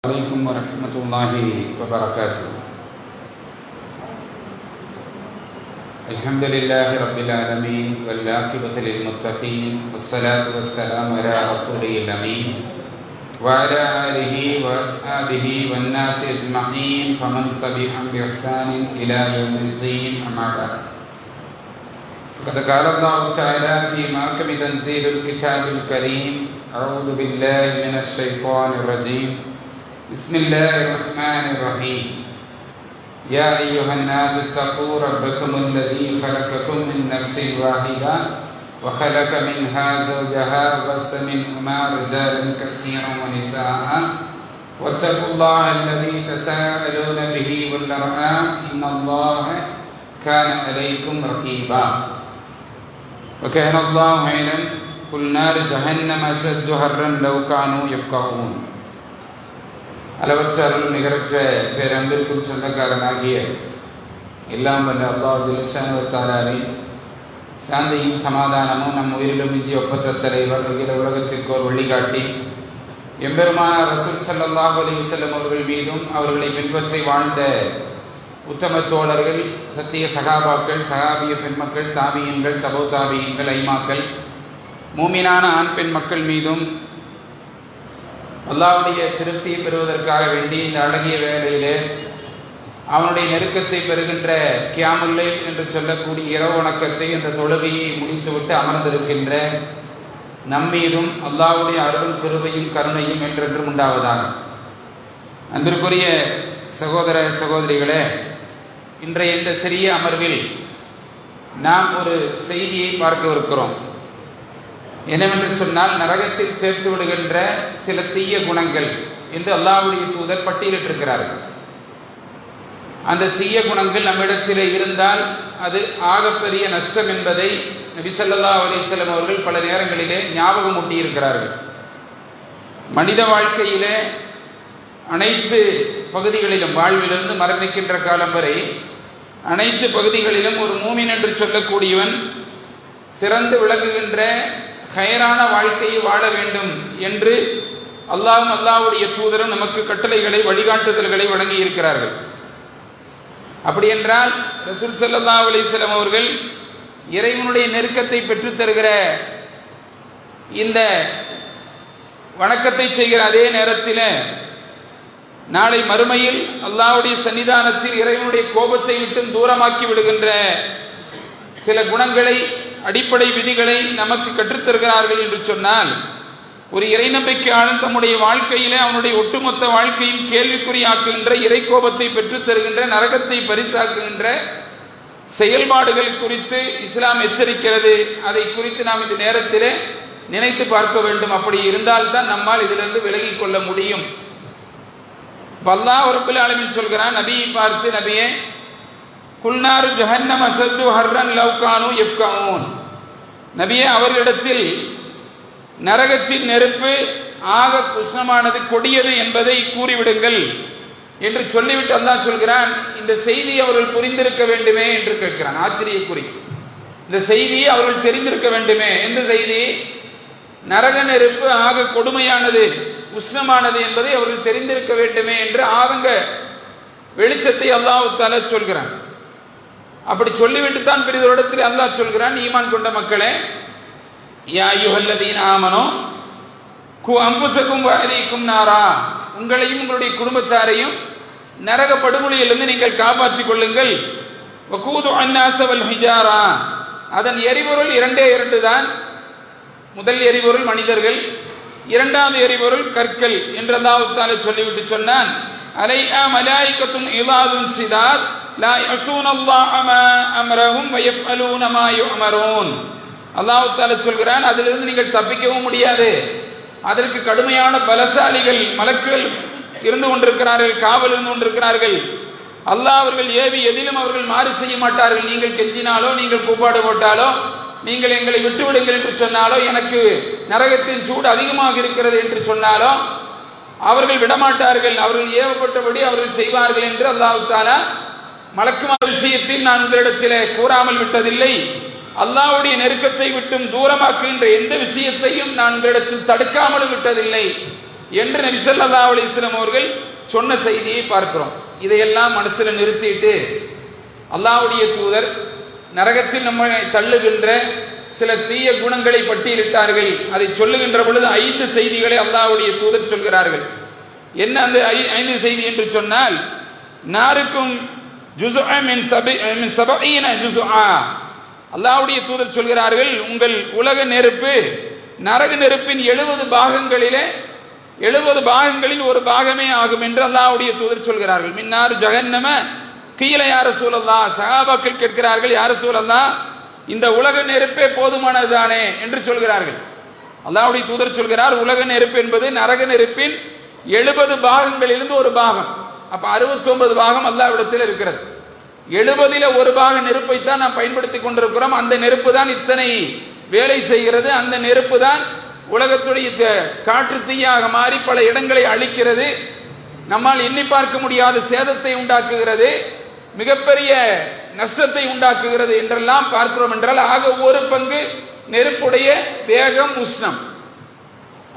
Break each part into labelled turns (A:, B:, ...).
A: عليكم ورحمة الله وبركاته. الحمد لله رب العالمين والعاقبة للمتقين والصلاة والسلام على رسوله الأمين وعلى آله وأصحابه والناس أجمعين فمن تبعهم بإحسان إلى يوم الدين أما بعد. قد قال الله تعالى في محكم تنزيل الكتاب الكريم: أعوذ بالله من الشيطان الرجيم. بسم الله الرحمن الرحيم. يا أيها الناس اتقوا ربكم الذي خلقكم من نفس واحدة وخلق منها زوجها وبث منهما رجالا كثيرا ونساء واتقوا الله الذي تساءلون به والأرحام إن الله كان عليكم رقيبا وكان الله عليما قل نار جهنم أشد حرا لو كانوا يفقهون. அளவற்ற அருள் நிகரற்ற பேரன்பிற்கும் சொந்தக்காரனாகிய எல்லாம் வல்ல அல்லாஹ் ஜல்ல ஷானுவத்தாலாவின் சாந்தியும் சமாதானமும் நம் உயிரிலும் மிஞ்சி ஒப்பற்ற தலைவர் அகில உலகத்திற்கு ஒரு வழிகாட்டி எம்பெருமான ரசூல் ஸல்லல்லாஹு அலைஹி வஸல்லம் அவர்கள் மீதும் அவர்களை பின்பற்றி வாழ்ந்த உத்தம தோழர்கள், சத்திய சகாபாக்கள், சகாபிய பெண்மக்கள், தாபியன்கள், தபோ தாபியன்கள், ஐமாக்கள், மூமினான ஆண் பெண் மக்கள் மீதும் அல்லாஹ்வுடைய திருப்தியை பெறுவதற்காக வேண்டி இந்த அழகிய வேளையிலே அவனுடைய நெருக்கத்தை பெறுகின்ற கியாமுல் லைல் என்று சொல்லக்கூடிய இரவு வணக்கத்தை என்ற தொழுகையை முடித்துவிட்டு அமர்ந்திருக்கின்ற நம்மீதும் அல்லாஹ்வுடைய அருளும் கிருபையும் கருணையும் என்றென்றும் உண்டாவதாக. அன்பிற்குரிய சகோதர சகோதரிகளே, இன்றைய இந்த சிறிய அமர்வில் நாம் ஒரு செய்தியை பார்க்கவிருக்கிறோம். என்னவென்று சொன்னால், நரகத்தில் சேர்த்து விடுகின்ற சில தீய குணங்கள் என்று அல்லாஹ்வுடைய தூதர் பட்டியலிட்டிருக்கிறார்கள். அந்த தீய குணங்கள் நம்மிடத்திலே இருந்தால் அது ஆகப்பெரிய நஷ்டம் என்பதை நபி ஸல்லல்லாஹு அலைஹி வஸல்லம் அவர்கள் பல நேரங்களிலே ஞாபகம் ஊட்டியிருக்கிறார்கள். மனித வாழ்க்கையிலே அனைத்து பகுதிகளிலும், வாழ்விலிருந்து மரணிக்கின்ற காலம் வரை அனைத்து பகுதிகளிலும் ஒரு மூமின் என்று சொல்லக்கூடியவன் சிறந்து விளங்குகின்ற ஹைரான வாழ்க்கையை வாழ வேண்டும் என்று அல்லாஹ்வும் அல்லாஹ்வுடைய தூதரும் நமக்கு கட்டளைகளை, வழிகாட்டுதல்களை வழங்கி இருக்கிறார்கள். அப்படி என்றால் ரசூல் ஸல்லல்லாஹு அலைஹி வஸல்லம் அவர்கள் இறைவனுடைய நெருக்கத்தை பெற்றுத் தருகிற இந்த வணக்கத்தை செய்கிற அதே நேரத்தில் நாளை மறுமையில் அல்லாஹ்வுடைய சன்னிதானத்தில் இறைவனுடைய கோபத்தை விட்டு தூரமாக்கி விடுகின்ற சில குணங்களை, அடிப்படை விதிகளை நமக்கு கற்றுத்தருகிறார்கள் என்று சொன்னால், ஒரு இறை நம்பிக்கையாளன் தம்முடைய வாழ்க்கையிலே அவனுடைய ஒட்டுமொத்த வாழ்க்கையும் கேள்விக்குறியாக்குகின்ற, இறை கோபத்தை பெற்றுத் தருகின்ற, நரகத்தை பரிசாக்குகின்ற செயல்பாடுகள் குறித்து இஸ்லாம் எச்சரிக்கிறது. அதை குறித்து நாம் இந்த நேரத்திலே நினைத்து பார்க்க வேண்டும். அப்படி இருந்தால்தான் நம்மால் இதிலிருந்து விலகிக் கொள்ள முடியும். அல்லாஹ் ரப்பல் ஆலமீன் சொல்கிறான், நபியை பார்த்து, நபியே, குல்நாரு ஜஹன்னம அஷத்து ஹர்ரன் லவ் கானூ யஃப்கஹூன். நபியே, அவர்களிடத்தில் நரகத்தின் நெருப்பு ஆக குஷ்ணமானது, கொடியது என்பதை கூறிவிடுங்கள் என்று சொல்லிவிட்டு அல்லாஹ் சொல்கிறான், இந்த செய்தியை அவர்கள் புரிந்திருக்க வேண்டுமே என்று கேட்கிறான். ஆச்சரியக்குறி. இந்த செய்தியை அவர்கள் தெரிந்திருக்க வேண்டுமே. எந்த செய்தி? நரக நெருப்பு ஆக கொடுமையானது, உஷ்ணமானது என்பதை அவர்கள் தெரிந்திருக்க வேண்டுமே என்று ஆதங்க வெளிச்சத்தை அல்லாஹ் தஆலா சொல்கிறான். அப்படி சொல்லிவிட்டு தான் பிறிதோரிடத்தில் அல்லாஹ் சொல்கிறான், ஈமான் கொண்ட மக்களே, யா அய்யுஹல்லதீன ஆமனூ கு அன்ஃபுஸக்கும் வ அஹ்லீக்கும் நாரா, உங்களையும் உங்களுடைய குடும்பத்தாரையும் நரக படுகொலியிலிருந்து நீங்கள் காப்பாற்றிக் கொள்ளுங்கள். வகூது அன்னாஸ வல் ஹிஜாரா, அதன் எரிபொருள் இரண்டு தான். முதல் எரிபொருள் மனிதர்கள், இரண்டாவது எரிபொருள் கற்கள் என்று அல்லாஹ் தஆலா சொல்லிவிட்டு சொன்னான், அலைஹா மலாயிகத்துன் இலாதுன் ஷிதாத் லா யஸூனல்லாஹ மா அம்ரஹும் வ யஃஅலூன மா யுஅமரூன். அல்லாஹ் தஆலா சொல்கிறான், அதிலிருந்து நீங்கள் தப்பிக்கவும் முடியாது. அதற்கு கடுமையான பலசாலிகள், மலக்குகள் இருந்து கொண்டிருக்கிறார்கள், காவல் இருந்து கொண்டிருக்கிறார்கள். அல்லாஹ் அவர்கள் ஏவி எதிலும் அவர்கள் மாறு செய்ய மாட்டார்கள். நீங்கள் கெஞ்சினாலோ, நீங்கள் கூப்பாடு போட்டாலோ, நீங்கள் எங்களை விட்டுவிடுங்கள் என்று சொன்னாலோ, எனக்கு நரகத்தின் சூடு அதிகமாக இருக்கிறது என்று சொன்னாலோ அவர்கள் விடமாட்டார்கள். அவர்கள் ஏவப்பட்டபடி அவர்கள் செய்வார்கள் என்று அல்லாஹ் தஆலா மலக்குமார் விஷயத்தில் நான் உங்களிடத்திலே கூறாமல் விட்டதில்லை. அல்லாஹ்வுடைய நெருக்கத்தை விட்டும் தூரமாக்குகின்ற எந்த விஷயத்தையும் நான் உங்களிடத்தில் தடுக்காமலும் விட்டதில்லை என்று நபி ஸல்லல்லாஹு அலைஹி வஸல்லம் அவர்கள் சொன்ன செய்தியை பார்க்கிறோம். இதையெல்லாம் மனசுல நிறுத்திட்டு அல்லாஹ்வுடைய தூதர் நரகத்தில் நம்மை தள்ளுகின்ற சில தீய குணங்களை பட்டியலிட்டார்கள். அதை சொல்லுகின்ற பொழுது 5 செய்திகளை அல்லாஹ்வுடைய தூதர் சொல்கிறார்கள். என்ன அந்த 5 செய்தி என்று சொன்னால், நாருக்கும் அல்லாஹ்வுடைய தூதர் சொல்கிறார்கள், உங்கள் உலக நெருப்பு நரக நெருப்பின் 70 பாகங்களிலே 70 பாகங்களில் ஒரு பாகமே ஆகும் என்று அல்லாஹ்வுடைய தூதர் சொல்கிறார்கள். மின்னார் ஜஹன்னம கீழ யா ரசூலல்லாஹ், சஹாபாக்கள் கேட்கிறார்கள், யா ரசூலல்லாஹ் இந்த உலக நெருப்பே போதுமானதுதானே என்று சொல்கிறார்கள். அல்லாஹ்வுடைய தூதர் சொல்கிறார், உலக நெருப்பு என்பது நரக நெருப்பின் 70 பாகங்களிலிருந்து ஒரு பாகம். அப்ப 69 பாகம் அல்லாஹ்விடத்தில் இருக்கிறது. 70ல் ஒரு பாக நெருப்பை தான் நாம் பயன்படுத்தி கொண்டிருக்கிறோம். அந்த நெருப்பு தான் இத்தனை வேலை செய்கிறது. அந்த நெருப்பு தான் உலகத்துடைய காற்று தீயாக மாறி பல இடங்களை அழிக்கிறது. நம்மால் எண்ணி பார்க்க முடியாத சேதத்தை உண்டாக்குகிறது, மிகப்பெரிய நஷ்டத்தை உண்டாக்குகிறது என்றெல்லாம் பார்க்கிறோம். என்றால் ஆக ஒரு பங்கு நெருப்புடைய வேகம், உஷ்ணம்.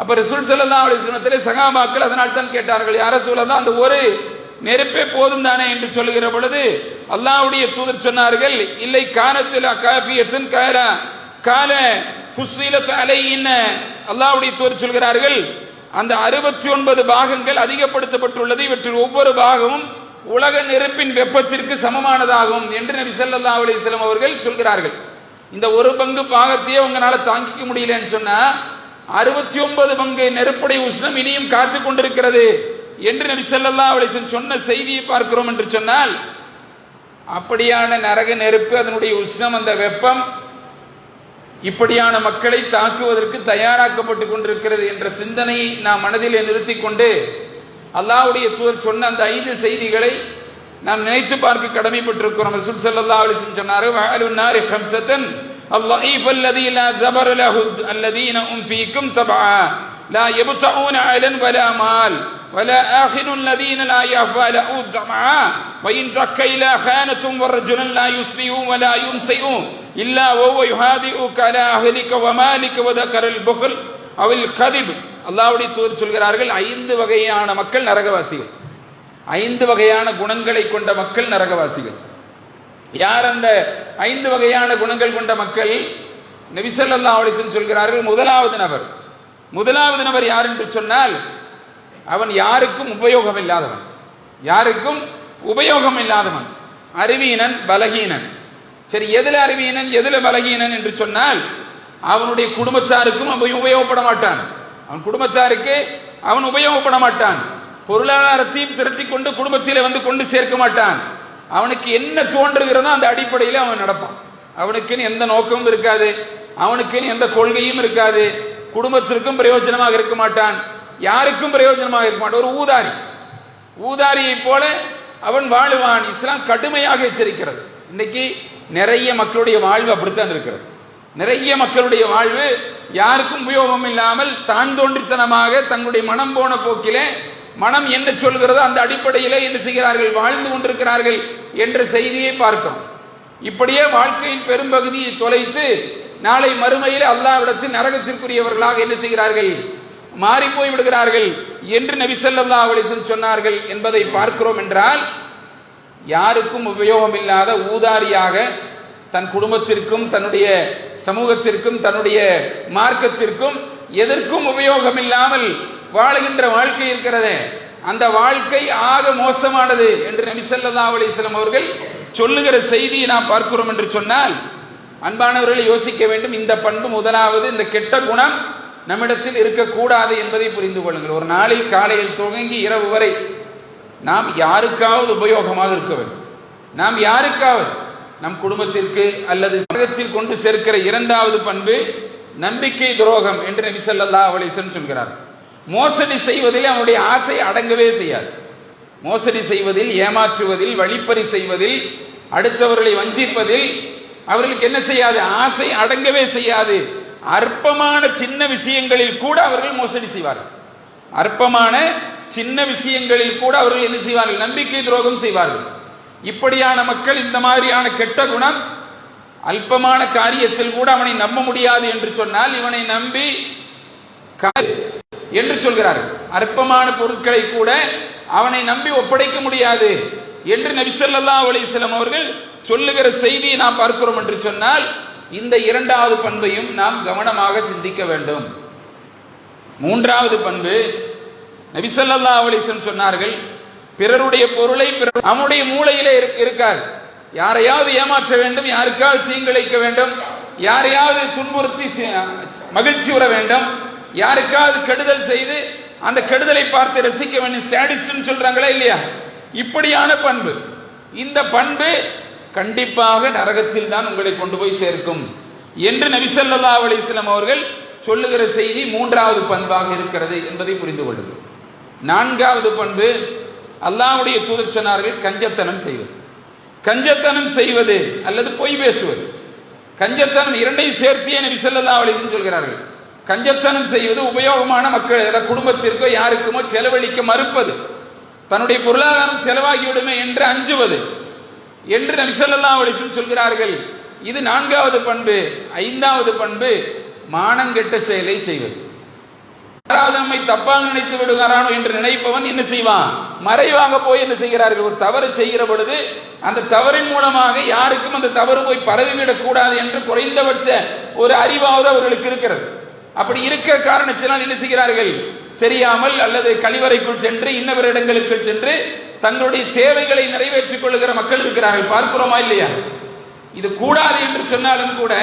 A: அப்ப ரசூல் ஸல்லல்லாஹு அலைஹி வஸல்லம் சஹாபாக்கள் அதனால் தான் கேட்டார்கள், யா ரசூலல்லாஹ் அந்த ஒரு நெருப்பே போதும் தானே என்று சொல்லுகிற பொழுது அல்லாஹ்வுடைய தூதர் சொன்னார்கள், இல்லை, கானத்தில் காஃபியத்துன் கால ஃபுஸ்ஸிலத் அலைஹின்ன. அல்லாஹ்வுடைய தூதர் சொல்கிறார்கள், அந்த 69 பாகங்கள் அதிகப்படுத்தப்பட்டுள்ளது. இவற்றில் ஒவ்வொரு பாகமும் உலக நெருப்பின் வெப்பத்திற்கு சமமானதாகும் என்று நபி ஸல்லல்லாஹு அலைஹி வஸல்லம் அவர்கள் சொல்கிறார்கள். இந்த ஒரு பங்கு பாகத்தையே உங்களால தாங்கிக்க முடியலன்னு சொன்னா 69 பங்கு நெருப்புடைய உஷ்ணம் இனியும் காத்து கொண்டிருக்கிறது என்று நபி ஸல்லல்லாஹு அலைஹி வஸல்லம் சொன்ன செய்தியை பார்க்கிறோம். என்று சொன்னால் அப்படியான நரக நெருப்பு, அதனுடைய உஷ்ணம், அந்த வெப்பம் இப்படியான மக்களை தாக்குவதற்கு தயாராக்கப்பட்டு கொண்டிருக்கிறது என்ற சிந்தனையை நாம் மனதிலே நிறுத்தி கொண்டு அல்லாஹ்வுடைய தூதர் சொன்ன அந்த 5 செய்திகளை நாம் நினைத்து பார்க்க கடமைப்பட்டிருக்கிறோம். ரசூல் ஸல்லல்லாஹு அலைஹி வஸல்லம் சொன்னார்கள், வஅலுன் நாரி ஹம்ஸத்தன் அல்லாஹ் அல்லதி லா ஸபர லஹு அல்லதீன ஹும் ஃபீக்கும் தபஆ லா யப்தஊன அலன் வலா மால் வலா ஆஹினு அல்லதீன லா யஃபலு தமஆ வஇன் தக்கைலா ஹானத்தும் வர்ஜுலன் லா யுஸ்பிஹு வலா யும்சிஹு இல்லா வஹுவ யுஹாதிஉ கலா அஹ்லிக வமாலிக வதகரல் புக்ல் அவல் கதிப். அல்லாஹ்வுடைய தூதர் சொல்கிறார்கள், 5 வகையான மக்கள் நரகவாசிகள். 5 வகையான குணங்களை கொண்ட மக்கள் நரகவாசிகள். யார் அந்த 5 வகையான குணங்கள் கொண்ட மக்கள்? நபி ஸல்லல்லாஹு அலைஹி வஸல்லம் சொல்கிறார்கள், முதலாவது நபர் யார் என்று சொன்னால், அவன் யாருக்கும் உபயோகம் இல்லாதவன். யாருக்கும் உபயோகம் இல்லாதவன், அறிவீனன், பலகீனன். சரி, எதுல அறிவீனன், எதுல பலகீனன் என்று சொன்னால், அவனுடைய குடும்பத்தாருக்கும் அவன் உபயோகப்பட மாட்டான். அவன் குடும்பத்தாருக்கு அவன் உபயோகப்பட மாட்டான். பொருளாதாரத்தையும் திரட்டி கொண்டு குடும்பத்தில் வந்து கொண்டு சேர்க்க மாட்டான். அவனுக்கு என்ன தோன்றுகிறதோ அந்த அடிப்படையில் அவன் நடப்பான். அவனுக்குன்னு எந்த நோக்கமும் இருக்காது, அவனுக்குன்னு எந்த கொள்கையும் இருக்காது. குடும்பத்திற்கும் பிரயோஜனமாக இருக்க மாட்டான், யாருக்கும் பிரயோஜனமாக இருக்க மாட்டான். ஒரு ஊதாரியை போல அவன் வாழுவான். இஸ்லாம் கடுமையாக எச்சரிக்கிறது. இன்னைக்கு நிறைய மக்களுடைய வாழ்வு அப்படித்தான் இருக்கிறது. நிறைய மக்களுடைய வாழ்வு யாருக்கும் உபயோகம் இல்லாமல் தான் தோன்றித்தனமாக தங்களுடைய மனம் போன போக்கிலே, மனம் என்ன சொல்கிறதோ அந்த அடிப்படையிலே என்ன செய்கிறார்கள், வாழ்ந்து கொண்டிருக்கிறார்கள் என்ற செய்தியை பார்க்கிறோம். இப்படியே வாழ்க்கையின் பெரும்பகுதியை தொலைத்து நாளை மறுமையில் அல்லாஹ்விடத்தில் நரகத்திற்குரியவர்களாக என்ன செய்கிறார்கள், மாறி போய் விடுகிறார்கள் என்று நபி ஸல்லல்லாஹு அலைஹி வஸல்லம் சொன்னார்கள் என்பதை பார்க்கிறோம். என்றால் யாருக்கும் உபயோகம் இல்லாத ஊதாரியாக தன் குடும்பத்திற்கும் தன்னுடைய சமூகத்திற்கும் தன்னுடைய மார்க்கத்திற்கும் எதற்கும் உபயோகம் இல்லாமல் வாழுகின்ற வாழ்க்கை இருக்கிறதே, அந்த வாழ்க்கை ஆக மோசமானது என்று நபி ஸல்லல்லாஹு அலைஹி வஸல்லம் அவர்கள் சொல்லுகிற செய்தியை நாம் பார்க்கிறோம். என்று சொன்னால் அன்பானவர்களை யோசிக்க வேண்டும். இந்த பண்பு முதலாவது, இந்த கெட்ட குணம் நம்மிடத்தில் இருக்கக்கூடாது என்பதை புரிந்து கொள்ளுங்கள். ஒரு நாளில் காலையில் துவங்கி இரவு வரை நாம் யாருக்காவது உபயோகமாக இருக்க வேண்டும். நாம் யாருக்காவது, நம் குடும்பத்திற்கு அல்லது சமூகத்தில் கொண்டு சேர்க்கிற இரண்டாவது பண்பு நம்பிக்கை துரோகம் என்று நபி ஸல்லல்லாஹு அலைஹி வஸல்லம் சொல்கிறார். மோசடி செய்வதில் அவனுடைய ஆசை அடங்கவே செய்யாது. மோசடி செய்வதில், ஏமாற்றுவதில், வழிப்பறி செய்வதில், அடுத்தவர்களை வஞ்சிப்பதில் அவர்களுக்கு என்ன செய்யாது, ஆசை அடங்கவே செய்யாது. அற்பமான சின்ன விஷயங்களில் கூட அவர்கள் மோசடி செய்வார்கள். அற்பமான சின்ன விஷயங்களில் கூட அவர்கள் என்ன செய்வார்கள், நம்பிக்கை துரோகம் செய்வார்கள். இப்படியான மக்கள், இந்த மாதிரியான கெட்ட குணம், அல்பமான காரியத்தில் கூட அவனை நம்ப முடியாது என்று சொன்னால், இவனை நம்பி என்று சொல்கிறார்கள். அற்பமான பொருட்களை கூட அவனை நம்பி ஒப்படைக்க முடியாது என்று நபி ஸல்லல்லாஹு அலைஹி வஸல்லம் அவர்கள் சொல்லுகிற செய்தியை நாம் பார்க்கிறோம் என்று சொன்னால், இந்த இரண்டாவது பண்பையும் நாம் கவனமாக சிந்திக்க வேண்டும். மூன்றாவது பண்பு, நபி ஸல்லல்லாஹு அலைஹி வஸல்லம் சொன்னார்கள், பிறருடைய பொருளை அவனுடைய மூளையிலே இருக்காது. யாரையாவது ஏமாற்ற வேண்டும், யாருக்காவது தீங்கிழைக்க வேண்டும், யாரையாவது துன்புறுத்தி மகிழ்ச்சி உற வேண்டும், யாருக்காவது கெடுதல் செய்து அந்த கெடுதலை பார்த்து ரசிக்க வேண்டும், ஸ்டாடிஸ்ட்னு சொல்றாங்களா இல்லையா, இப்படியான பண்பு. இந்த பண்பு கண்டிப்பாக நரகத்தில் தான் உங்களை கொண்டு போய் சேர்க்கும் என்று நபி ஸல்லல்லாஹு அலைஹி வஸல்லம் அவர்கள் சொல்லுகிற செய்தி மூன்றாவது பண்பாக இருக்கிறது என்பதை புரிந்து கொள்ளுங்கள். நான்காவது பண்பு, அல்லாஹ்வுடைய தூதர் சொன்னார்கள், கஞ்சத்தனம் செய்வது. கஞ்சத்தனம் செய்வது அல்லது பொய் பேசுவது, கஞ்சத்தனம் இரண்டையும் சேர்த்தியே நபி ஸல்லல்லாஹு அலைஹி வஸல்லம் சொல்கிறார்கள். கஞ்சத்தனம் செய்வது உபயோகமான மக்கள் குடும்பத்திற்கோ யாருக்குமோ செலவழிக்க மறுப்பது, தன்னுடைய பொருளாதாரம் செலவாகிவிடுமே என்று அஞ்சுவது என்று நபி ஸல்லல்லாஹு அலைஹி வஸல்லம் சொல்கிறார்கள். இது நான்காவது பண்பு. ஐந்தாவது பண்பு, மானங்கெட்ட செயலை செய்வது. யாராவது நம்மை தப்பாக நினைத்து விடுகிறானோ என்று நினைப்பவன் என்ன செய்வான், மறைவாக போய் என்ன செய்கிறார்கள், ஒரு தவறு செய்கிற பொழுது அந்த தவறின் மூலமாக யாருக்கும் அந்த தவறு போய் பரவிவிடக் கூடாது என்று குறைந்தபட்ச ஒரு அறிவாவது அவர்களுக்கு இருக்கிறது. அப்படி இருக்கிற காரணத்தினால் என்ன செய்கிறார்கள், தெரியாமல் அல்லது கழிவறைக்குள் சென்று இன்னவரிடங்களுக்கு சென்று தங்களுடைய தேவைகளை நிறைவேற்றிக் கொள்ளுகிற மக்கள் இருக்கிறார்கள். பார்க்கிறோமா இல்லையா? இது கூடாது என்று சொன்னாலும் கூட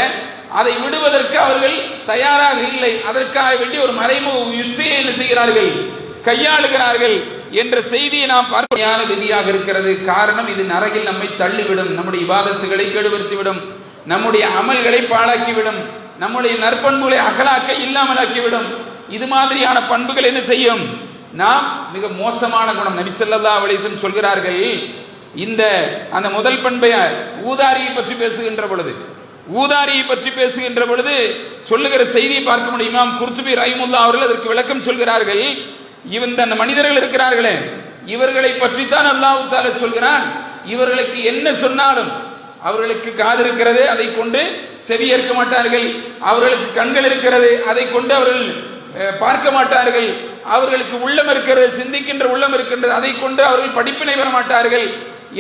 A: அதை விடுவதற்கு அவர்கள் தயாராக இல்லை. அதற்காக வேண்டி ஒரு மறைமுக யுக்தியை என்ன செய்கிறார்கள், கையாளுகிறார்கள் என்ற செய்தியை நாம் பார்ப்பையான விதியாக இருக்கிறது. காரணம், இது நரகில் நம்மை தள்ளிவிடும், நம்முடைய இபாதத்துகளை கெடுபடுத்திவிடும், நம்முடைய அமல்களை பாழாக்கிவிடும், நம்முடைய நற்பண்புகளை அகலாக்க இல்லாமலாக்கிவிடும். இது மாதிரியான பண்புகள் என்ன செய்யும், நாம் மிக மோசமான குணம். நபி ஸல்லல்லாஹு அலைஹி வஸல்லம் சொல்கிறார்கள், இந்த அந்த முதல் பண்பை ஊதாரியை பற்றி பேசுகின்ற பொழுது, ஊதாரியை பற்றி பேசுகின்ற பொழுது சொல்லுகிற செய்தியை பார்க்க முடியும். இமாம் குர்துபி ரஹிமஹுல்லாஹ் அவர்கள் அதற்கு விளக்கம் சொல்கிறார்கள். இந்த மனிதர்கள் இருக்கிறார்களே, இவர்களை பற்றித்தான் அல்லாஹ் தஆலா சொல்கிறான், இவர்களுக்கு என்ன சொன்னாலும் அவர்களுக்கு காது இருக்கிறது, அதை கொண்டு செவி ஏற்க மாட்டார்கள், அவர்களுக்கு கண்கள் இருக்கிறது, அதை கொண்டு அவர்கள் பார்க்க மாட்டார்கள், அவர்களுக்கு உள்ளம் இருக்கிறது, சிந்திக்கின்ற உள்ளம் இருக்கின்றது, அதை கொண்டு அவர்கள் படிப்பினை பெற மாட்டார்கள்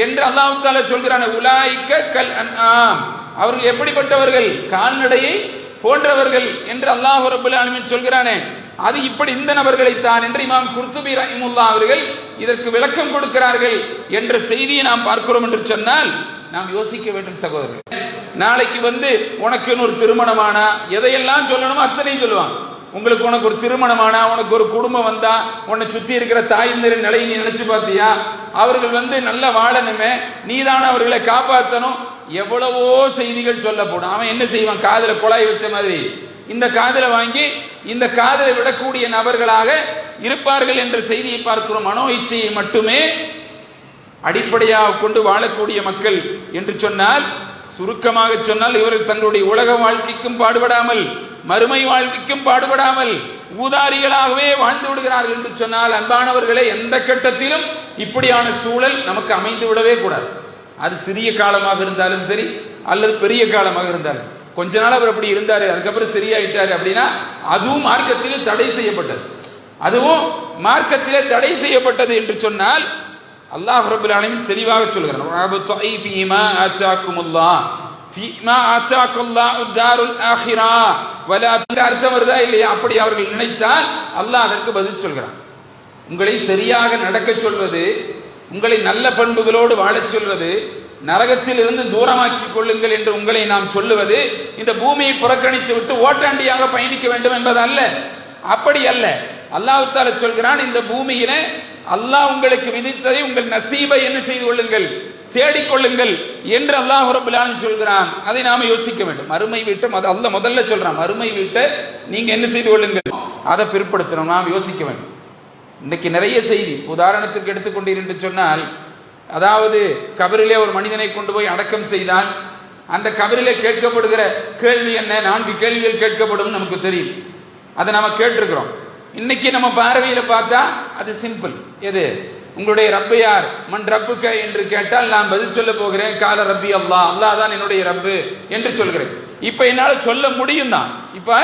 A: என்று அல்லாஹ் தஆலா சொல்கிறான். உலாயிக்க கல் அன்ஆம், அவர்கள் எப்படிப்பட்டவர்கள், கால்நடையை போன்றவர்கள் என்று அல்லாஹ் ரப்பல் ஆலமீன் சொல்கிறானே, அது இப்படி இந்த நபர்களைத்தான் என்று இமாம் குர்துபி ரஹிமஹுல்லாஹ் அவர்கள் இதற்கு விளக்கம் கொடுக்கிறார்கள் என்ற செய்தியை நாம் பார்க்கிறோம் என்று சொன்னால் நாம் யோசிக்க வேண்டும் சகோதரர்கள். நாளைக்கு உனக்குன்னு ஒரு திருமணமானா எதையெல்லாம் சொல்லணுமோ அத்தனையும் சொல்லுவான். உங்களுக்கு உனக்கு ஒரு திருமணமானா, உனக்கு ஒரு குடும்பம் வந்தா, உன்னை சுத்தி இருக்கிற தாயினரின் நிலையை நீ நினைச்சு பார்த்தியா, அவர்கள் நல்லா வாழணுமே, நீதான அவர்களை காப்பாற்றணும், எவ்வளவோ செய்திகள் சொல்லப்படும். அவன் என்ன செய்வான், காதுல குழாய் வச்ச மாதிரி இந்த காதுல வாங்கி இந்த காதுல விடக்கூடிய நபர்களாக இருப்பார்கள் என்ற செய்தியை பார்க்கிறோம். மனோ இச்சையை மட்டுமே அடிப்படையாக கொண்டு வாழக்கூடிய மக்கள் என்று சொன்னால், சுருக்கமாக சொன்னால், இவர்கள் தங்களுடைய உலக வாழ்க்கைக்கும் பாடுபடாமல் மறுமை வாழ்க்கைக்கும் பாடுபடாமல் ஊதாரிகளாகவே வாழ்ந்து விடுகிறார்கள் என்று சொன்னால், அன்பானவர்களே, எந்த கட்டத்திலும் இப்படியான சூழல் நமக்கு அமைந்து விடவே கூடாது. அது சிறிய காலமாக இருந்தாலும் சரி அல்லது பெரிய காலமாக இருந்தாலும். கொஞ்ச நாள் அவர் அப்படி இருந்தாரு, அதுக்கப்புறம் சரியாயிட்டாரு அப்படின்னா அதுவும் மார்க்கத்திலே தடை செய்யப்பட்டது, அதுவும் மார்க்கத்திலே தடை செய்யப்பட்டது என்று சொன்னால் அல்லாஹ் ரப்பல் ஆலமீன் தெளிவாக சொல்கிறார், அர்த்தம் வருதா இல்லையா? அப்படி அவர்கள் நினைத்தால் அல்லாஹ் அதற்கு பதில் சொல்கிறான். உங்களை சரியாக நடக்க சொல்வது, உங்களை நல்ல பண்புகளோடு வாழச் சொல்வது, நரகத்தில் இருந்து தூரமாக்கிக் கொள்ளுங்கள் என்று உங்களை நாம் சொல்லுவது, இந்த பூமியை புறக்கணித்து விட்டு ஓட்டாண்டியாக பயணிக்க வேண்டும் என்பது அல்ல. அப்படி அல்ல. அல்லாஹ் தஆலா சொல்கிறான், இந்த பூமியில அல்லாஹ் உங்களுக்கு விதித்ததை உங்கள் நசீபை என்ன செய்து கொள்ளுங்கள், தேடிக்கொள்ளுங்கள் என்று அல்லாஹ் ரப்பல் ஆலமீன் சொல்கிறான். அதை நாம யோசிக்க வேண்டும். மறுமை வீட்டை அல்லாஹ் முதல்ல சொல்றான், மறுமை வீட்டை நீங்க என்ன செய்து கொள்ளுங்கள், அதை பிற்படுத்தணும், நாம் யோசிக்க வேண்டும். இன்னைக்கு நிறைய செய்தி, உதாரணத்துக்கு எடுத்துக்கொண்டீர் என்று சொன்னால், அதாவது கபரிலே ஒரு மனிதனை கொண்டு போய் அடக்கம் செய்தால் அந்த கபரிலே கேட்கப்படுகிற கேள்வி என்ன, 4 கேள்விகள் கேட்கப்படும், நமக்கு தெரியும், அதை நம்ம கேட்டிருக்கிறோம். இன்னைக்கு நம்ம பார்வையில பார்த்தா அது சிம்பிள். எது, உங்களுடைய ரப்பு யார், மன் ரப்புக்க என்று கேட்டால் நான் பதில் சொல்ல போகிறேன், கால ரப்பி அல்லாஹ், அல்லாஹ் தான் என்னுடைய ரப்பு என்று சொல்கிறேன். இப்ப என்னால சொல்ல முடியும் தான், இப்ப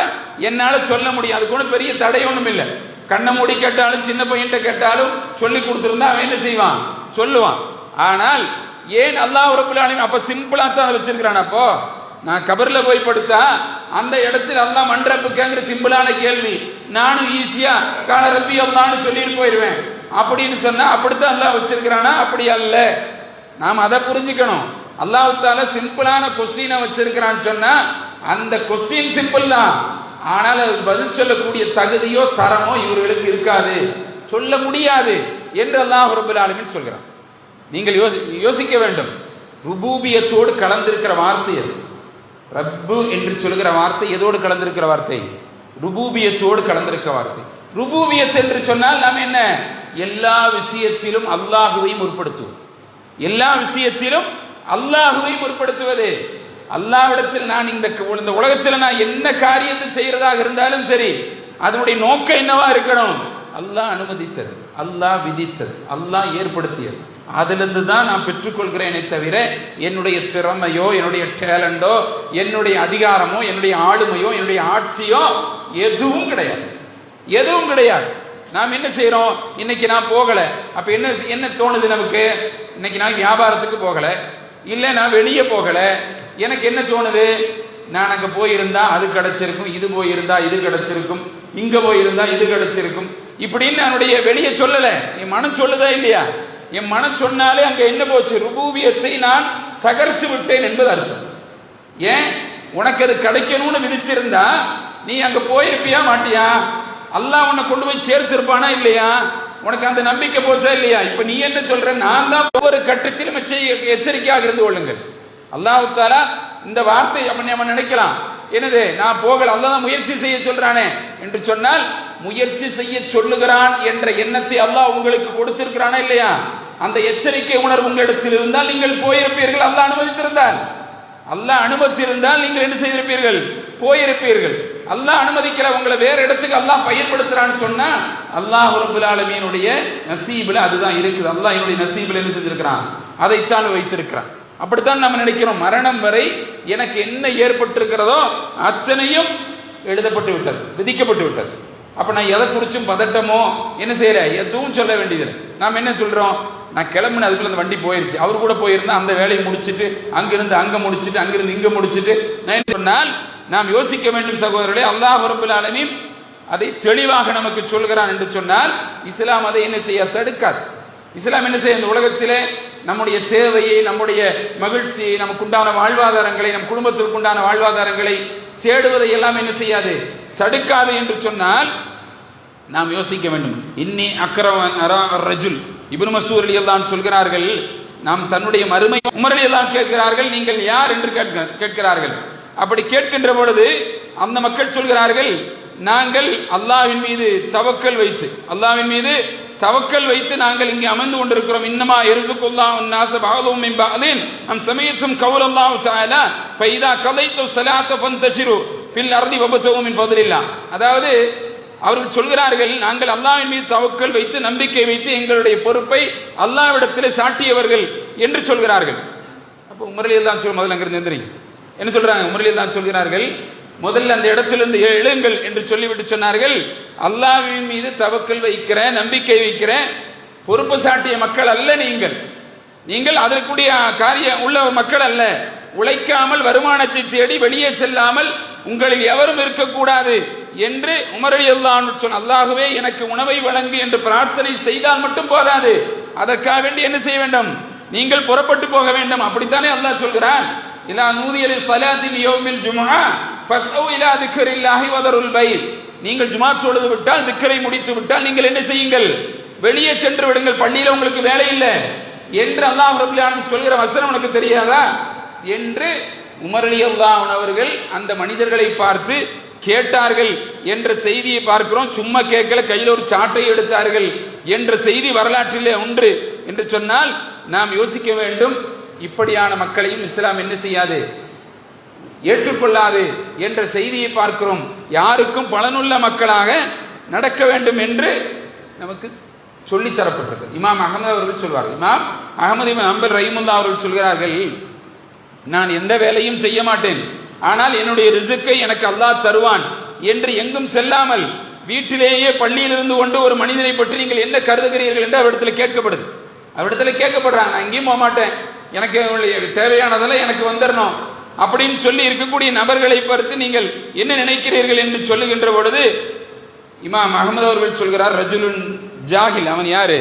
A: என்னால சொல்ல முடியும், அதுக்கு ஒன்றும் பெரிய தடை ஒன்றும் இல்லை. கண்ணை மூடி கேட்டாலும் சின்ன பையன்கிட்ட கேட்டாலும் சொல்லி கொடுத்துருந்தா அவன் என்ன செய்வான், சொல்லுவான். ஆனால் ஏன் அல்லாஹ் ரப்பல் ஆலமீன் அப்ப சிம்பிளா தான் வச்சிருக்கிறான். அப்போ நான் கபர்ல போய் படுத்தா அந்த இடத்துல அல்லாஹ் மன்றப்பு கேங்கிற சிம்பிளான கேள்வி நானும் ஈஸியா கால ரப்பி அல்லாஹ்னு சொல்லிட்டு போயிடுவேன் அப்படின்னு சொன்னா அப்படித்தான் அல்லாஹ் வச்சிருக்கிறானா? அப்படி அல்ல. நாம் அதை புரிஞ்சுக்கணும். அல்லாஹ் தஆலா சிம்பிளான கொஸ்டினை வச்சிருக்கிறான்னு சொன்னா அந்த கொஸ்டின் சிம்பிள் தான், ஆனால் அது பதில் சொல்லக்கூடிய தகுதியோ தரமோ இவர்களுக்கு இருக்காது, சொல்ல முடியாது என்று அல்லாஹ் ரப்பல் ஆலமீன் சொல்கிறான். நீங்கள் யோசிக்க வேண்டும். ருபூபியத்தோடு கலந்திருக்கிற வார்த்தை அது. ரப்பு என்று சொல்கிற வார்த்தை எதோடு கலந்திருக்கிற வார்த்தை? ருபூபியத்தோடு கலந்திருக்கிற வார்த்தை. ருபூபியத் என்று சொன்னால் நாம் என்ன, எல்லா விஷயத்திலும் அல்லாஹுவை முற்படுத்துவது, எல்லா விஷயத்திலும் அல்லாஹுவை முற்படுத்துவது. அல்லாஹ்விடத்தில் நான் இந்த உலகத்தில் நான் என்ன காரியத்தை செய்யறதாக இருந்தாலும் சரி, அதனுடைய நோக்கம் என்னவா இருக்கணும்? அல்லாஹ் அனுமதித்தது, அல்லாஹ் விதித்தது, அல்லாஹ் ஏற்படுத்தியது. அதிலிருந்து தான் நான் பெற்றுக்கொள்கிறேனே தவிர என்னுடைய திறமையோ என்னுடைய டேலண்டோ என்னுடைய அதிகாரமோ என்னுடைய ஆளுமையோ என்னுடைய ஆட்சியோ எதுவும் கிடையாது, எதுவும் கிடையாது. நாம் என்ன செய்யறோம்? இன்னைக்கு நான் போகல, அப்ப என்ன தோணுது நமக்கு? இன்னைக்கு நான் வியாபாரத்துக்கு போகல, இல்ல நான் வெளியே போகல, எனக்கு என்ன தோணுது? நான் அங்க போயிருந்தா அது கிடைச்சிருக்கும், இது போயிருந்தா இது கிடைச்சிருக்கும், இங்க போயிருந்தா இது கிடைச்சிருக்கும், இப்படின்னு என்னுடைய வெளியே சொல்லல, என் மனம் சொல்லுதா இல்லையா? என் மனம் சொன்னாலே அங்க என்ன போச்சு? ருபூபியத்தை நான் தகர்த்து விட்டேன் என்பது அர்த்தம். ஏன்? உனக்கு அது கிடைக்கணும்னு விதிச்சிருந்தா நீ அங்க போயிருப்பியா மாட்டியா? அல்லாஹ் உன்னை கொண்டு போய் சேர்த்திருப்பானா இல்லையா? உனக்கு அந்த நம்பிக்கை போச்சா இல்லையா? இப்ப நீ என்ன சொல்ற? நான் தான் ஒவ்வொரு கட்டத்திலும் எச்சரிக்கையாக இருந்து கொள்ளுங்கள். அல்லாஹ் தஆலா இந்த வார்த்தை நம்ம நினைக்கலாம், என்னது நான் போகல, அல்லாஹ் தான் முயற்சி செய்ய சொல்றானே என்று சொன்னால், முயற்சி செய்ய சொல்லுகிறான் என்ற எண்ணத்தை அல்லாஹ் உங்களுக்கு கொடுத்திருக்கிறானா இல்லையா? அந்த எச்சரிக்கை உணர்வு உங்களிடத்தில் இருந்தால் நீங்கள் போயிருப்பீர்கள். அல்லாஹ் அனுமதித்திருந்தால், அல்லாஹ் அனுமதித்திருந்தால் நீங்கள் என்ன செய்திருப்பீர்கள்? போயிருப்பீர்கள். அல்லாஹ் அனுமதிக்கிற உங்களை வேற இடத்துக்கு அல்லாஹ் பயன்படுத்துறான்னு சொன்னா அல்லாஹ் ரப்பல் ஆலமீனுடைய நசீபில் அதுதான் இருக்குது. அல்லாஹ் என்னுடைய நசீபில் என்ன செஞ்சிருக்கிறான்? அதைத்தான் வைத்திருக்கிறான். அப்படித்தான் நம்ம நினைக்கிறோம். மரணம் வரை எனக்கு என்ன ஏற்பட்டிருக்கிறதோ அத்தனையும் எழுதப்பட்டு விட்டது, விதிக்கப்பட்டு விட்டது. அப்ப நான் எதை குறிச்சும் பதட்டமோ என்ன செய்யற எதுவும் சொல்ல வேண்டியதில்லை. நாம் என்ன சொல்றோம்? நான் கிளம்புன அதுக்குள்ள அந்த வண்டி போயிருச்சு, அவர் கூட போயிருந்தா அந்த வேலையை முடிச்சுட்டு அங்கிருந்து அங்க முடிச்சுட்டு அங்கிருந்து இங்க முடிச்சுட்டு நான் சொன்னால் நாம் யோசிக்க வேண்டும் சகோதரர்களே. அல்லாஹ் ரப்பல் ஆலமீன் அதை தெளிவாக நமக்கு சொல்கிறான் என்று சொன்னால் இஸ்லாம் அதை என்ன செய்ய தடுக்காது. இஸ்லாம் என்ன செய்ய? இந்த உலகத்திலே நம்முடைய தேவையை, நம்முடைய மகிழ்ச்சியை, நமக்கு உண்டான வாழ்வாதாரங்களை, நம் குடும்பத்திற்கு உண்டான வாழ்வாதாரங்களை தேடுவதை எல்லாம் என்ன செய்யாது? தடுக்காது என்று சொன்னால் நாம் யோசிக்க வேண்டும். இன்னி அக்ரவன் ரஜுல் இப்னு மஸ்ஊத் ரலியல்லாஹு சொல்கிறார்கள், நாம் தன்னுடைய மறுமை உமர் ரலியல்லாஹு கேட்கிறார்கள், நீங்கள் யார் என்று கேட்கிறார்கள். அப்படி கேட்கின்ற பொழுது அந்த மக்கள் சொல்கிறார்கள், நாங்கள் அல்லாஹ்வின் மீது தவக்கல் வைத்து, அல்லாஹ்வின் மீது தவக்கல் வைத்து நாங்கள் இங்கே அமர்ந்து கொண்டிருக்கிறோம். இன்னமா யர்சுகுல்லாஹு அன்-நாஸ பஅதுஹும் மின் பஅதின் அம் சமீஅத்தும் கௌலல்லாஹு தஆலா ஃபைதா கதைத்து ஸலாத்த ஃபந்தஷிரு ஃபில் அர்தி வபதஹு மின் ஃபضலில்லாஹ். அதாவது அவர்கள் சொல்கிறார்கள், நாங்கள் அல்லாஹ்வின் மீது தவக்கல் வைத்து நம்பிக்கை வைத்து எங்களுடைய பொறுப்பை அல்லாஹ்விடத்திலே சாட்டியவர்கள் என்று சொல்கிறார்கள். அப்போ உமர் ரலியல்லாஹு அன்ஹு முதல்ல அங்கிருந்து எந்திரிங்க என்ன சொல்றாங்க? உமர் ரலியல்லாஹு அன்ஹு சொல்கிறார்கள், முதல்ல அந்த இடத்திலிருந்து எழுங்கள் என்று சொல்லிவிட்டு சொன்னார்கள், அல்லாஹ்வின் மீது தவக்கல் வைக்கிற நம்பிக்கை வைக்கிற பொறுப்பு சாட்டிய மக்கள் அல்ல நீங்கள், நீங்கள் அதற்குரிய காரியம் உள்ள மக்கள் அல்ல. உழைக்காமல் வருமானத்தை தேடி வெளியே செல்லாமல் உங்களில் எவரும் இருக்கக்கூடாது என்று உமர் ரலியல்லாஹு அன்ஹு சொன்ன, அல்லாஹ்வே எனக்கு உணவை வழங்கு என்று பிரார்த்தனை செய்தால் மட்டும் போதாது, அதற்காக வேண்டி என்ன செய்ய வேண்டும்? நீங்கள் புறப்பட்டு போக வேண்டும். அப்படித்தானே அல்லாஹ் சொல்கிறான், இலா நூதிய லிஸ்ஸலாத்தி யௌமில் ஜும்ஆ ஃபஸ்அவு இலா திக்ரில்லாஹி வதருல் பை. நீங்கள் ஜும்ஆ தொழுது விட்டால், திக்ரை முடித்து விட்டால் நீங்கள் என்ன செய்யுங்கள்? வெளியே சென்று விடுங்கள், பள்ளியில் உங்களுக்கு வேலை இல்லை என்று அல்லாஹ் ரப்பல் ஆலமீன் சொல்கிற வசனம் உனக்கு தெரியாதா என்று உமர் ரலியல்லாஹு அன்ஹு அவர்கள் அந்த மனிதர்களை பார்த்து கேட்டார்கள் என்ற செய்தியை பார்க்கிறோம். சும்மா கேட்கல, கையில் ஒரு சாட்டை எடுத்தார்கள் என்ற செய்தி வரலாற்றிலே ஒன்று என்று சொன்னால் நாம் யோசிக்க வேண்டும். இப்படியான மக்களையும் இஸ்லாம் என்ன செய்யாது? ஏற்றுக்கொள்ளாது என்ற செய்தியை பார்க்கிறோம். யாருக்கும் பலனுள்ள மக்களாக நடக்க வேண்டும் என்று நமக்கு சொல்லித்தரப்பட்டிருக்கு. இமாம் அகமது அவர்கள் சொல்வார்கள், இமாம் அகமது இப்னு ஹம்பல் ரஹிமஹுல்லாஹ் அவர்கள் சொல்கிறார்கள், நான் எந்த வேலையும் செய்ய மாட்டேன், ஆனால் என்னுடைய ரிஸ்கை எனக்கு அல்லாஹ் தருவான் என்று எங்கும் செல்லாமல் வீட்டிலேயே பள்ளியில் இருந்து கொண்டு ஒரு மனிதனை பற்றி நீங்கள் என்ன கருதுகிறீர்கள் என்று அவரிடத்தில் கேட்கப்படுது. அவரிடத்தில் கேட்கப்படுறாங்க, நான் எங்கேயும் போக மாட்டேன், எனக்கு தேவையானதெல்லாம் எனக்கு வந்துடணும் அப்படின்னு சொல்லி இருக்கக்கூடிய நபர்களை பார்த்து நீங்கள் என்ன நினைக்கிறீர்கள் என்று சொல்லுகின்ற பொழுது இமாம் அகமது அவர்கள் சொல்கிறார், ரஜுலுன் ஜாஹில். அவன் யாரு?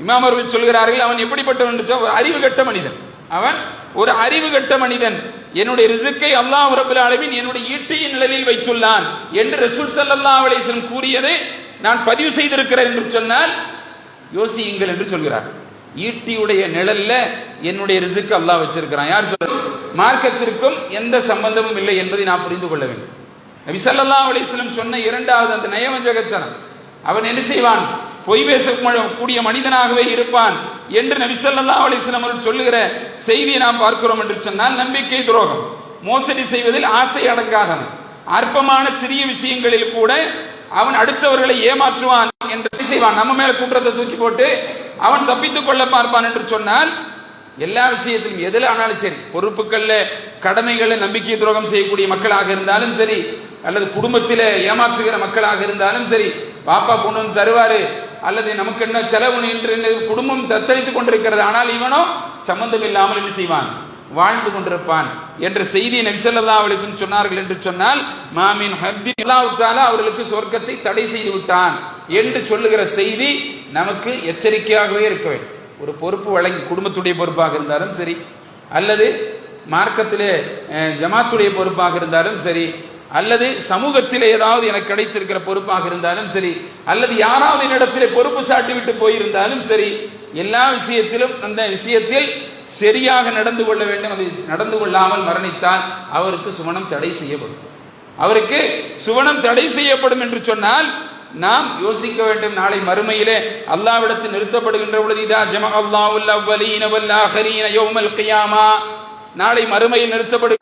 A: இமாம் அவர்கள் சொல்கிறார்கள், அவன் எப்படிப்பட்டவன்? அறிவு கட்ட மனிதன். அவன் ஒரு அறிவு கட்ட மனிதன். என்னுடைய ரிசுக்கை அல்லாஹ் ரப்பல் ஆலமீன் என்னுடைய ஈட்டியின் நிழலில் வைத்துள்ளான் என்று ரசூல் ஸல்லல்லாஹு அலைஹி வஸல்லம் கூறியதை நான் பதிவு செய்திருக்கிறேன் என்று சொன்னால் யோசியுங்கள் என்று சொல்கிறார். ஈட்டியுடைய நிழல்ல என்னுடைய ரிசுக்கு அல்லாஹ் வச்சிருக்கிறான். யார் சொல்றது? மார்க்கத்திற்கும் எந்த சம்பந்தமும் இல்லை என்பதை நான் புரிந்து கொள்ள வேண்டும். நபி ஸல்லல்லாஹு அலைஹி வஸல்லம் சொன்ன இரண்டாவது அந்த நயவஞ்சகத்தனம், அவன் என்ன செய்வான்? பொய் பேசக்கூடிய மனிதனாகவே இருப்பான் என்று நபி ஸல்லல்லாஹு அலைஹி வஸல்லம் அவர்கள் சொல்லுகிற செய்தியை நாம் பார்க்கிறோம் என்று சொன்னால், நம்பிக்கை துரோகம், மோசடி செய்வதில் ஆசை அடங்காதவன், அற்பமான சிறிய விஷயங்களில் கூட அவன் அடுத்தவர்களை ஏமாற்றுவான் என்று செய்வான். நம்ம மேல குற்றத்தை தூக்கி போட்டு அவன் தப்பித்துக் கொள்ள பார்ப்பான் என்று சொன்னால், எல்லா விஷயத்திலும் எதில் ஆனாலும் சரி, பொறுப்புகள்ல கடமைகளை நம்பிக்கை துரோகம் செய்யக்கூடிய மக்களாக இருந்தாலும் சரி, அல்லது குடும்பத்தில ஏமாற்றுகிற மக்களாக இருந்தாலும் சரி, பாப்பா பொண்ணு தருவாரு அல்லது நமக்கு என்ன செலவு என்று குடும்பம் தத்தளித்துக் கொண்டிருக்கிறது, ஆனால் இவனோ சம்பந்தம் இல்லாமல் என்ன செய்வான்? வாழ்ந்து கொண்டிருப்பான் என்ற செய்தியை நபி ஸல்லல்லாஹு அலைஹி வஸல்லம் சொன்னார்கள் என்று சொன்னால், மாமின் ஹப்தி அல்லாஹ் தஆலா அவர்களுக்கு சொர்க்கத்தை தடை செய்து விட்டான் என்று சொல்லுகிற செய்தி நமக்கு எச்சரிக்கையாகவே இருக்க வேண்டும். ஒரு பொறுப்பு வழங்கி, குடும்பத்துடைய பொறுப்பாக இருந்தாலும் சரி, அல்லது மார்க்கத்திலே ஜமாத்துடைய பொறுப்பாக இருந்தாலும் சரி, அல்லது சமூகத்தில் ஏதாவது எனக்கு கிடைத்திருக்கிற பொறுப்பாக இருந்தாலும் சரி, அல்லது யாராவது என்னிடத்திலே பொறுப்பு சாட்டி விட்டு போயிருந்தாலும் சரி, எல்லா விஷயத்திலும் அந்த விஷயத்தில் சரியாக நடந்து கொள்ள வேண்டும். அதை நடந்து கொள்ளாமல் மரணித்தால் அவருக்கு சுவனம் தடை செய்யப்படும். அவருக்கு சுவனம் தடை செய்யப்படும் என்று சொன்னால் நாம் யோசிக்க வேண்டும். நாளை மறுமையிலே அல்லாஹ்விடத்தில் நிறுத்தப்படுகின்ற பொழுது, இதா ஜமஅல்லாஹுல் அவ்வலீன வல் ஆகிரீன யௌமல் கியாமா, நாளை மறுமையில் நிறுத்தப்படும்.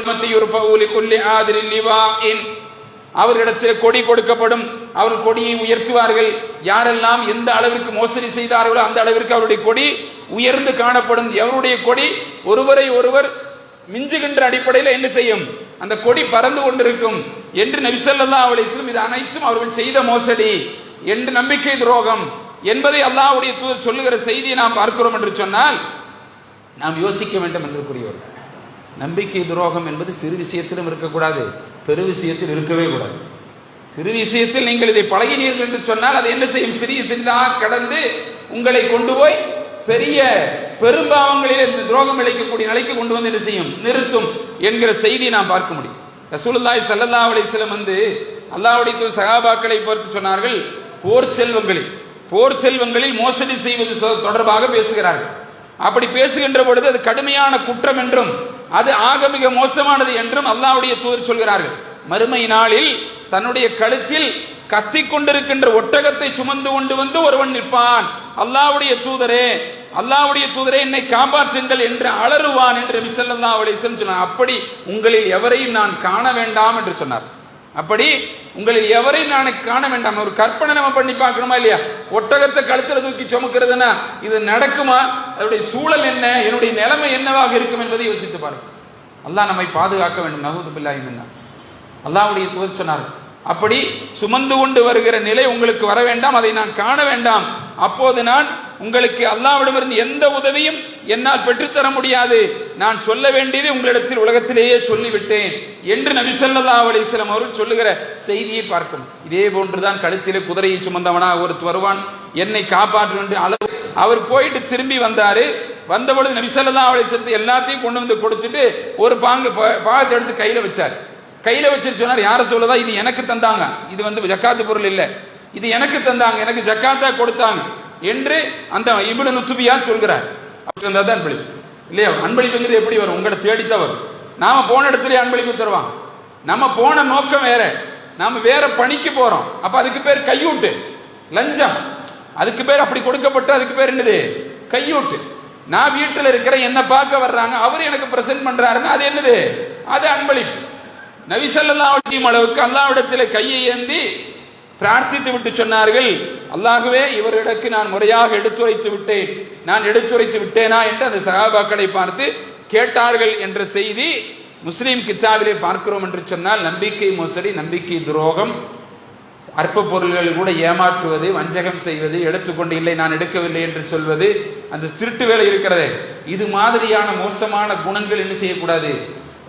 A: அவர்களிடத்தில் கொடி கொடுக்கப்படும். அவர்கள் கொடியை உயர்த்துவார்கள். யாரெல்லாம் எந்த அளவிற்கு மோசடி செய்தார்களோ அந்த அளவிற்கு அவருடைய கொடி உயர்ந்து காணப்படும். எவருடைய கொடி ஒருவரை ஒருவர் மிஞ்சுகின்ற அடிப்படையில் என்ன செய்யும்? அந்த கொடி பறந்து கொண்டிருக்கும் என்று நபி ஸல்லல்லாஹு அலைஹி வஸல்லம், இது அனைத்தும் அவர்கள் செய்த மோசடி என்று நம்பிக்கை துரோகம் என்பதை அல்லாஹ்வுடைய தூதர் சொல்லுகிற செய்தியை நாம் பார்க்கிறோம் என்று சொன்னால் நாம் யோசிக்க வேண்டும் என்று கூறியவர். நம்பிக்கை துரோகம் என்பது சிறு விஷயத்திலும் இருக்கக்கூடாது, பெரு விஷயத்தில் இருக்கவே கூடாது. சிறு விஷயத்தில் நீங்கள் இதை பழகினீர்கள் என்று சொன்னால் அது என்ன செய்யும்? சிறிய சிறிதாக கடந்து உங்களை கொண்டு போய் பெரிய பெரும்பாவங்களில் இந்த துரோகம் இழைக்கக்கூடிய நிலைக்கு கொண்டு வந்து என்ன செய்யும்? நிறுத்தும் என்கிற செய்தியை நாம் பார்க்க முடியும். ரசூலுல்லாஹி ஸல்லல்லாஹு அலைஹி வஸல்லம் அல்லாஹ்வுடைய சஹாபாக்களை பார்த்து சொன்னார்கள், போர் செல்வங்களில் மோசடி செய்வது தொடர்பாக பேசுகிறார்கள். அப்படி பேசுகின்ற பொழுது அது கடுமையான குற்றம் என்றும் அது ஆக மிக மோசமானது என்றும் அல்லாஹ்வுடைய தூதர் சொல்கிறார்கள். மறுமை நாளில் தன்னுடைய கழுத்தில் கத்திக் கொண்டிருக்கின்ற ஒட்டகத்தை சுமந்து கொண்டு வந்து ஒருவன் நிற்பான், அல்லாஹ்வுடைய தூதரே என்னை காப்பாற்றுங்கள் என்று அலறுவான் என்று நபி ஸல்லல்லாஹு அலைஹி வஸல்லம் சொன்னார். அப்படி உங்களில் எவரையும் நான் காண வேண்டாம் என்று சொன்னார். அப்படி உங்களில் எவரையும் நான் காண வேண்டாம். ஒரு கற்பனை நம்ம பண்ணி பார்க்கணுமா இல்லையா? ஒட்டகத்தை கழுத்துல தூக்கி சுமக்கிறதுனா இது நடக்குமா? அதனுடைய சூழல் என்ன, என்னுடைய நிலைமை என்னவாக இருக்கும் என்பதை யோசித்து பாருங்க. அல்லாஹ் நம்மை பாதுகாக்க வேண்டும். நஹூது பில்லாஹி மின்னா. அல்லாஹ்வுடைய தூதர் சொன்னார், அப்படி சுமந்து கொண்டு வருகிற நிலை உங்களுக்கு வர வேண்டாம், அதை நான் காண வேண்டாம். அப்போது நான் உங்களுக்கு அல்லாஹ்விடமிருந்து எந்த உதவியும் என்னால் பெற்றுத்தர முடியாது. நான் சொல்ல வேண்டியதை உங்களிடத்தில் உலகத்திலேயே சொல்லிவிட்டேன் என்று நபி ஸல்லல்லாஹு அலைஹி வஸல்லம் அவர்கள் சொல்லுகிற செய்தியை பார்க்கணும். இதே போன்றுதான் கழுத்திலே குதிரையை சுமந்தவனா ஒருத்தர் வருவான், என்னை காப்பாற்றும் என்று அவர் போயிட்டு திரும்பி வந்தாரு. வந்தபொழுது நபி ஸல்லல்லாஹு அலைஹி வஸல்லம் எல்லாத்தையும் கொண்டு வந்து கொடுத்துட்டு ஒரு பாகத்தை எடுத்து கையில வச்சார். கையில வச்சு சொன்னார், யார சொல்லதா, இது எனக்கு தந்தாங்க, இது ஜக்காத்து பொருள் இல்லை, இது எனக்கு தந்தாங்க, எனக்கு ஜக்காத்தா கொடுத்தாங்க என்று அந்த இப்னு நுத்பியா சொல்கிறார். அப்படி வந்தா தான் அன்பளிப்பு இல்லையா? அன்பளிப்புங்கிறது எப்படி வரும்? உங்களை தேடித்தான் வரும். நாம போன இடத்துல அன்பளிப்பு தருவான். நம்ம போன நோக்கம் வேற, நாம வேற பணிக்கு போறோம். அப்ப அதுக்கு பேர் கையூட்டு, லஞ்சம். அதுக்கு பேர் அப்படி கொடுக்கப்பட்ட அதுக்கு பேர் என்னது? கையூட்டு. நான் வீட்டில் இருக்கிற என்ன பார்க்க வர்றாங்க, அவர் எனக்கு பிரசன்ட் பண்றாருன்னா அது என்னது? அது அன்பளிப்பு. நபி ஸல்லல்லாஹு அலைஹி வஸல்லம் அளவுக்கு அல்லாஹ்விடத்தில் கையை ஏந்தி பிரார்த்தித்து விட்டு சொன்னார்கள், அல்லாஹ்வே இவர்களுக்கு நான் முறையாக எடுத்துரைத்து விட்டேனா என்று அந்த சஹாபாக்களை பார்த்து கேட்டார்கள் என்ற செய்தி முஸ்லிம் கித்தாபிலே பார்க்கிறோம் என்று சொன்னால், நம்பிக்கை மோசடி, நம்பிக்கை துரோகம் அற்ப பொருள்கள் கூட ஏமாற்றுவது, வஞ்சகம் செய்வது, எடுத்துக்கொண்டு இல்லை நான் எடுக்கவில்லை என்று சொல்வது, அந்த திருட்டு வேலை இருக்கிறது. இது மாதிரியான மோசமான குணங்கள் என்ன செய்யக்கூடாது,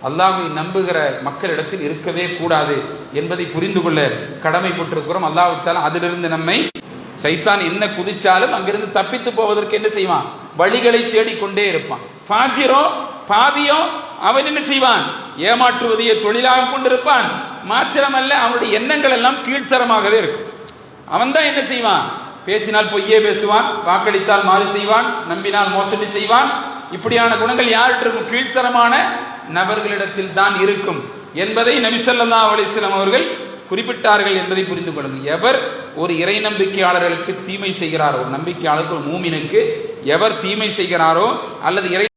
A: அல்லாஹ்வை நம்புகிற மக்களிடத்தில் இருக்கவே கூடாது என்பதை புரிந்து கொள்ள கடமைப்பட்டிருக்கிறோம். அல்லாஹ் தஆலா அதிலிருந்து நம்மை, சைத்தான் என்ன குதிச்சாலும் அங்கிருந்து தப்பித்து போவதற்கு என்ன செய்வான், வழிகளை தேடிக்கொண்டே இருப்பான். ஃபாஜிரோ பாவியோ அவன் என்ன செய்வான், ஏமாற்றுவதையே தொழிலாக கொண்டிருப்பான். மாத்திரமல்ல, அவனுடைய எண்ணங்கள் எல்லாம் கீழ்த்தரமாகவே இருக்கும். அவன் தான் என்ன செய்வான், பேசினால் பொய்யே பேசுவான், வாக்களித்தால் மாறு செய்வான், நம்பினால் மோசடி செய்வான். இப்படியான குணங்கள் யார்கிட்ட இருக்கும், கீழ்த்தரமான நபர்களிடத்தில் தான் இருக்கும் என்பதை நபி ஸல்லல்லாஹு அலைஹி வஸல்லம் அவர்கள் குறிப்பிட்டார்கள் என்பதை புரிந்து கொள்ளுங்கள். எவர் ஒரு இறை நம்பிக்கையாளர்களுக்கு தீமை செய்கிறாரோ, ஒரு நம்பிக்கையாளருக்கு, ஒரு மூமினுக்கு எவர் தீமை செய்கிறாரோ அல்லது இறை